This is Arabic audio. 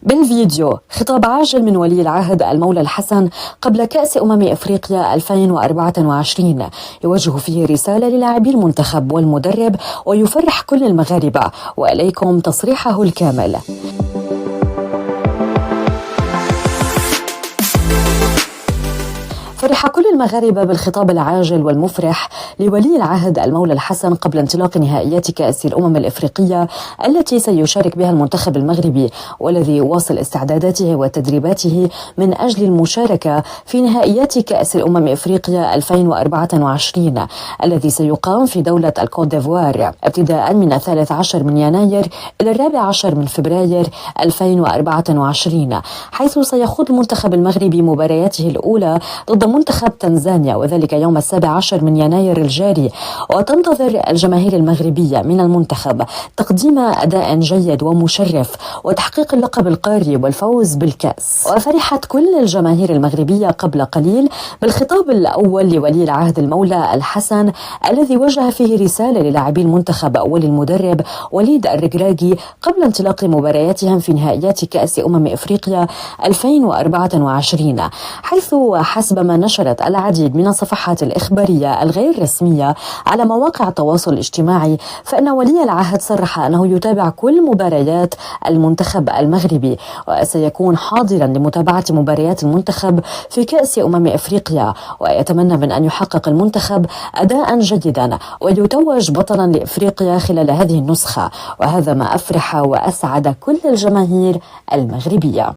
بالفيديو خطاب عاجل من ولي العهد المولى الحسن قبل كأس إفريقيا 2024 يوجه فيه رسالة للاعبي المنتخب والمدرب ويفرح كل المغاربة، وإليكم تصريحه الكامل. فرح كل المغاربة بالخطاب العاجل والمفرح لولي العهد المولى الحسن قبل انطلاق نهائيات كأس الإفريقية التي سيشارك بها المنتخب المغربي، والذي يواصل استعداداته وتدريباته من أجل المشاركة في نهائيات كأس إفريقيا 2024 الذي سيقام في دولة الكوت ديفوار ابتداء من 13 من يناير إلى 14 من فبراير 2024، حيث سيخوض المنتخب المغربي مبارياته الأولى ضد منتخب تنزانيا، وذلك يوم 17 من يناير الجاري. وتنتظر الجماهير المغربية من المنتخب تقديم أداء جيد ومشرف وتحقيق اللقب القاري والفوز بالكأس. وفرحت كل الجماهير المغربية قبل قليل بالخطاب الأول لولي العهد المولى الحسن الذي وجه فيه رسالة للاعبي المنتخب وللمدرب وليد الركراكي قبل انطلاق مبارياتهم في نهائيات كأس إفريقيا 2024، حيث حسب ما نشرت العديد من الصفحات الإخبارية الغير رسمية على مواقع التواصل الاجتماعي، فإن ولي العهد صرح أنه يتابع كل مباريات المنتخب المغربي وسيكون حاضرا لمتابعة مباريات المنتخب في كأس إفريقيا، ويتمنى من أن يحقق المنتخب أداء جيدا ويتوج بطلا لإفريقيا خلال هذه النسخة، وهذا ما أفرح وأسعد كل الجماهير المغربية.